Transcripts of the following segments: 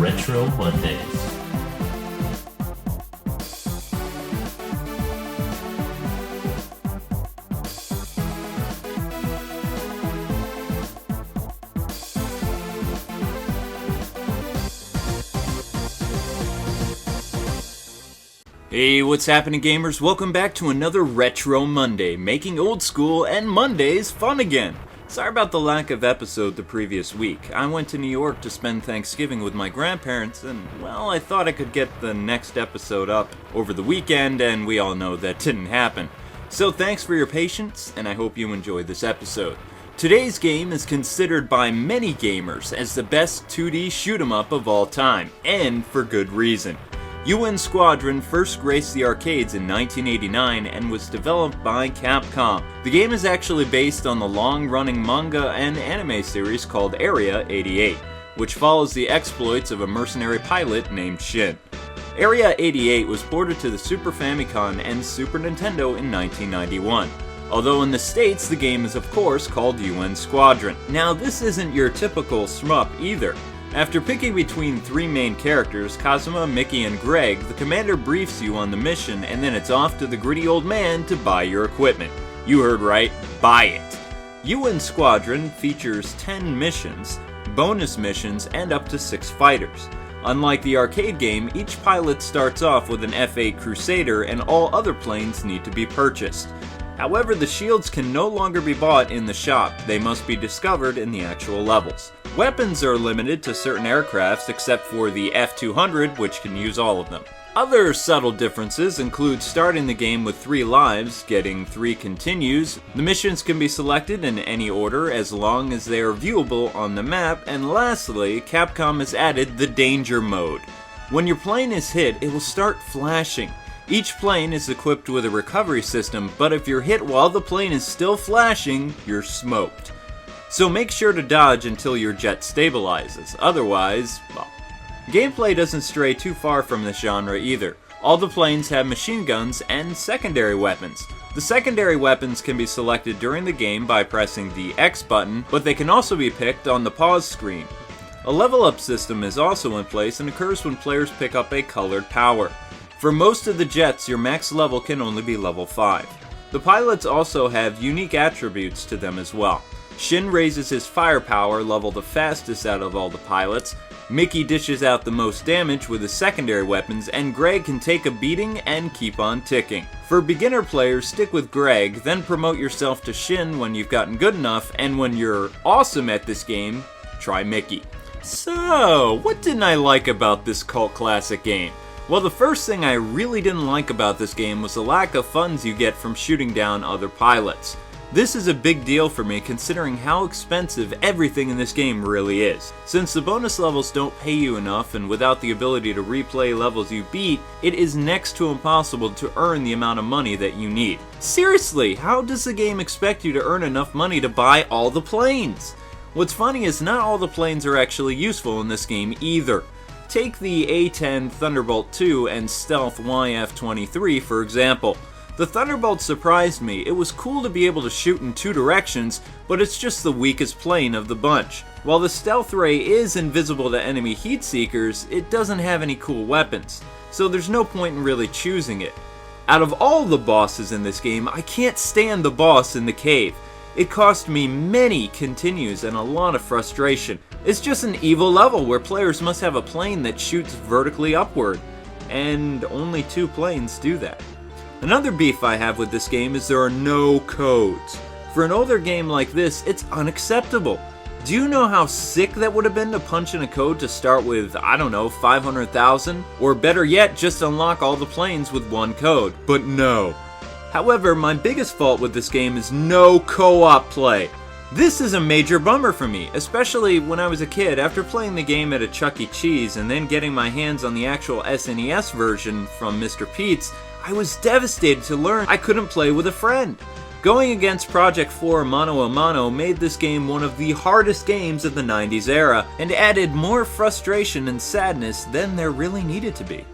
Retro Mondays. Hey, what's happening, gamers? Welcome back to another Retro Monday, making old school and Mondays fun again. Sorry about the lack of episode the previous week. I went to New York to spend Thanksgiving with my grandparents, and, well, I thought I could get the next episode up over the weekend, and we all know that didn't happen. So thanks for your patience, and I hope you enjoyed this episode. Today's game is considered by many gamers as the best 2D shoot-'em-up of all time, and for good reason. Squadron first graced the arcades in 1989 and was developed by Capcom. The game is actually based on the long-running manga and anime series called Area 88, which follows the exploits of a mercenary pilot named Shin. Area 88 was ported to the Super Famicom and Super Nintendo in 1991. Although in the States, the game is of course called Squadron. Now this isn't your typical shmup either. After picking between three main characters, Kazuma, Mickey, and Greg, the commander briefs you on the mission, and then it's off to the gritty old man to buy your equipment. You heard right, buy it. Squadron features 10 missions, bonus missions, and up to 6 fighters. Unlike the arcade game, each pilot starts off with an F-8 Crusader and all other planes need to be purchased. However, the shields can no longer be bought in the shop, they must be discovered in the actual levels. Weapons are limited to certain aircrafts except for the F-200, which can use all of them. Other subtle differences include starting the game with 3 lives, getting 3 continues, the missions can be selected in any order as long as they are viewable on the map, and lastly, Capcom has added the danger mode. When your plane is hit, it will start flashing. Each plane is equipped with a recovery system, but if you're hit while the plane is still flashing, you're smoked. So make sure to dodge until your jet stabilizes, otherwise, well. Gameplay doesn't stray too far from this genre either. All the planes have machine guns and secondary weapons. The secondary weapons can be selected during the game by pressing the X button, but they can also be picked on the pause screen. A level up system is also in place and occurs when players pick up a colored power. For most of the jets, your max level can only be level 5. The pilots also have unique attributes to them as well. Shin raises his firepower level the fastest out of all the pilots, Mickey dishes out the most damage with his secondary weapons, and Greg can take a beating and keep on ticking. For beginner players, stick with Greg, then promote yourself to Shin when you've gotten good enough, and when you're awesome at this game, try Mickey. So, what didn't I like about this cult classic game? Well, the first thing I really didn't like about this game was the lack of funds you get from shooting down other pilots. This is a big deal for me considering how expensive everything in this game really is. Since the bonus levels don't pay you enough and without the ability to replay levels you beat, it is next to impossible to earn the amount of money that you need. Seriously, how does the game expect you to earn enough money to buy all the planes? What's funny is not all the planes are actually useful in this game either. Take the A-10 Thunderbolt II and Stealth YF-23 for example. The Thunderbolt surprised me. It was cool to be able to shoot in 2 directions, but it's just the weakest plane of the bunch. While the Stealth Ray is invisible to enemy heat seekers, it doesn't have any cool weapons, so there's no point in really choosing it. Out of all the bosses in this game, I can't stand the boss in the cave. It cost me many continues and a lot of frustration. It's just an evil level where players must have a plane that shoots vertically upward, and only 2 planes do that. Another beef I have with this game is there are no codes. For an older game like this, it's unacceptable. Do you know how sick that would have been to punch in a code to start with, I don't know, 500,000? Or better yet, just unlock all the planes with 1 code. But no. However, my biggest fault with this game is no co-op play. This is a major bummer for me, especially when I was a kid. After playing the game at a Chuck E. Cheese and then getting my hands on the actual SNES version from Mr. Pete's, I was devastated to learn I couldn't play with a friend. Going against Project 4 mano a mano made this game one of the hardest games of the 90s era, and added more frustration and sadness than there really needed to be.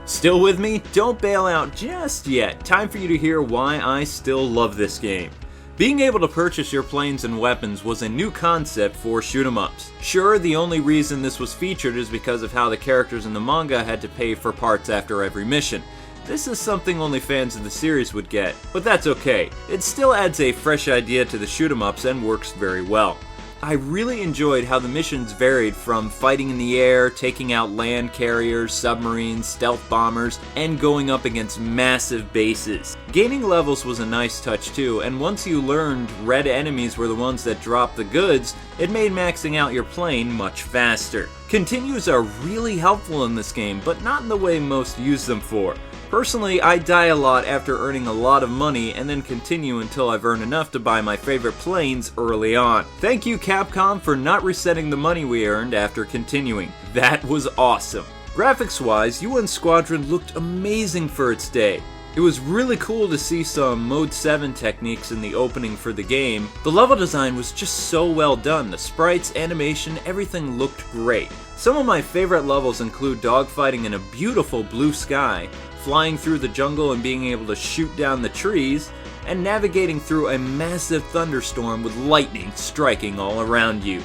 Still with me? Don't bail out just yet. Time for you to hear why I still love this game. Being able to purchase your planes and weapons was a new concept for shoot-em-ups. Sure, the only reason this was featured is because of how the characters in the manga had to pay for parts after every mission. This is something only fans of the series would get, but that's okay. It still adds a fresh idea to the shoot-em-ups and works very well. I really enjoyed how the missions varied from fighting in the air, taking out land carriers, submarines, stealth bombers, and going up against massive bases. Gaining levels was a nice touch too, and once you learned red enemies were the ones that dropped the goods, it made maxing out your plane much faster. Continues are really helpful in this game, but not in the way most use them for. Personally, I die a lot after earning a lot of money and then continue until I've earned enough to buy my favorite planes early on. Thank you Capcom for not resetting the money we earned after continuing. That was awesome. Graphics wise, UN Squadron looked amazing for its day. It was really cool to see some Mode 7 techniques in the opening for the game. The level design was just so well done. The sprites, animation, everything looked great. Some of my favorite levels include dogfighting in a beautiful blue sky, flying through the jungle and being able to shoot down the trees, and navigating through a massive thunderstorm with lightning striking all around you.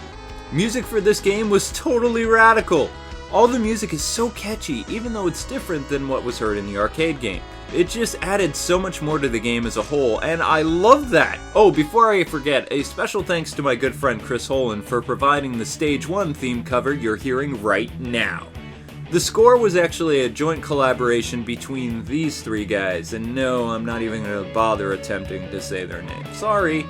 Music for this game was totally radical. All the music is so catchy, even though it's different than what was heard in the arcade game. It just added so much more to the game as a whole, and I love that! Oh, before I forget, a special thanks to my good friend Chris Holland for providing the Stage 1 theme cover you're hearing right now. The score was actually a joint collaboration between these three guys, and no, I'm not even going to bother attempting to say their names. Sorry.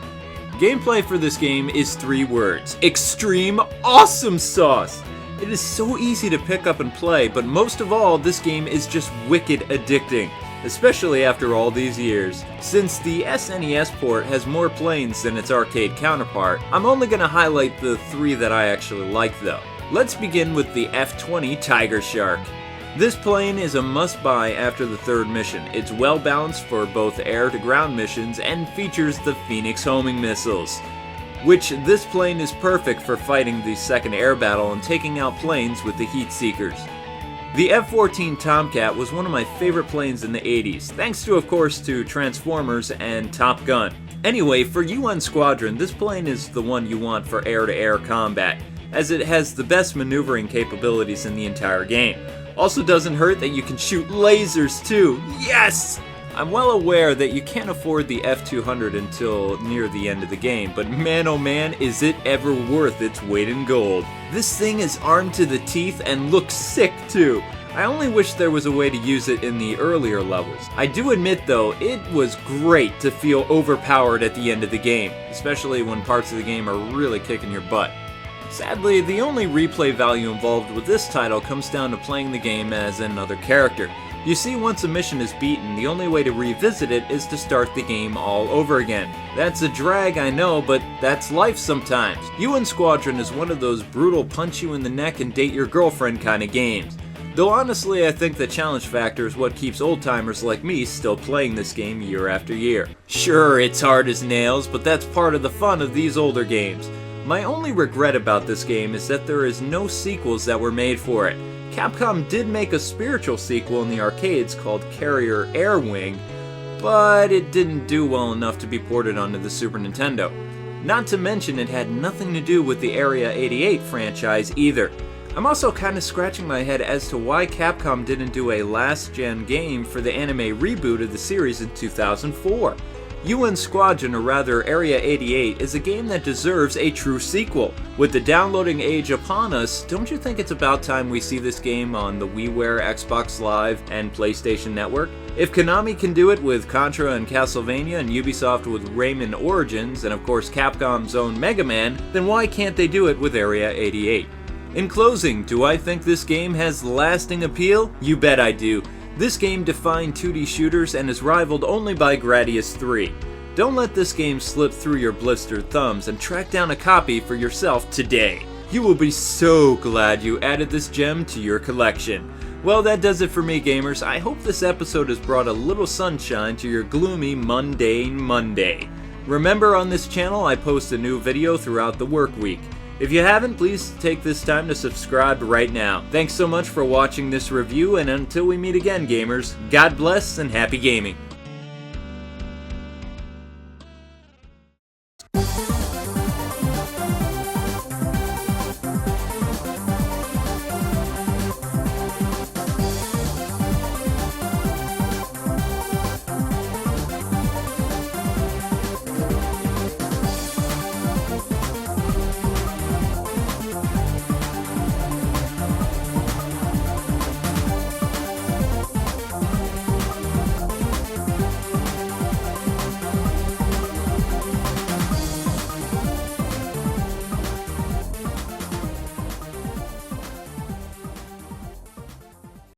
Gameplay for this game is 3 words. Extreme Awesome Sauce! It is so easy to pick up and play, but most of all, this game is just wicked addicting, especially after all these years. Since the SNES port has more planes than its arcade counterpart, I'm only going to highlight the 3 that I actually like though. Let's begin with the F-20 Tiger Shark. This plane is a must-buy after the 3rd mission. It's well balanced for both air-to-ground missions and features the Phoenix homing missiles, which this plane is perfect for fighting the 2nd air battle and taking out planes with the heat seekers. The F-14 Tomcat was one of my favorite planes in the 80s, thanks to, of course, to Transformers and Top Gun. Anyway, for UN Squadron, this plane is the one you want for air-to-air combat, as it has the best maneuvering capabilities in the entire game. Also doesn't hurt that you can shoot lasers too. Yes! I'm well aware that you can't afford the F-200 until near the end of the game, but man oh man, is it ever worth its weight in gold. This thing is armed to the teeth and looks sick too. I only wish there was a way to use it in the earlier levels. I do admit though, it was great to feel overpowered at the end of the game, especially when parts of the game are really kicking your butt. Sadly, the only replay value involved with this title comes down to playing the game as another character. You see, once a mission is beaten, the only way to revisit it is to start the game all over again. That's a drag, I know, but that's life sometimes. UN Squadron is one of those brutal punch you in the neck and date your girlfriend kind of games. Though honestly, I think the challenge factor is what keeps old-timers like me still playing this game year after year. Sure, it's hard as nails, but that's part of the fun of these older games. My only regret about this game is that there is no sequels that were made for it. Capcom did make a spiritual sequel in the arcades called Carrier Air Wing, but it didn't do well enough to be ported onto the Super Nintendo. Not to mention it had nothing to do with the Area 88 franchise either. I'm also kind of scratching my head as to why Capcom didn't do a last-gen game for the anime reboot of the series in 2004. UN Squadron, or rather Area 88, is a game that deserves a true sequel. With the downloading age upon us, don't you think it's about time we see this game on the WiiWare, Xbox Live, and PlayStation Network? If Konami can do it with Contra and Castlevania, and Ubisoft with Rayman Origins, and of course Capcom's own Mega Man, then why can't they do it with Area 88? In closing, do I think this game has lasting appeal? You bet I do. This game defined 2D shooters and is rivaled only by Gradius 3. Don't let this game slip through your blistered thumbs and track down a copy for yourself today. You will be so glad you added this gem to your collection. Well, that does it for me, gamers. I hope this episode has brought a little sunshine to your gloomy, mundane Monday. Remember, on this channel I post a new video throughout the work week. If you haven't, please take this time to subscribe right now. Thanks so much for watching this review, and until we meet again, gamers, God bless and happy gaming.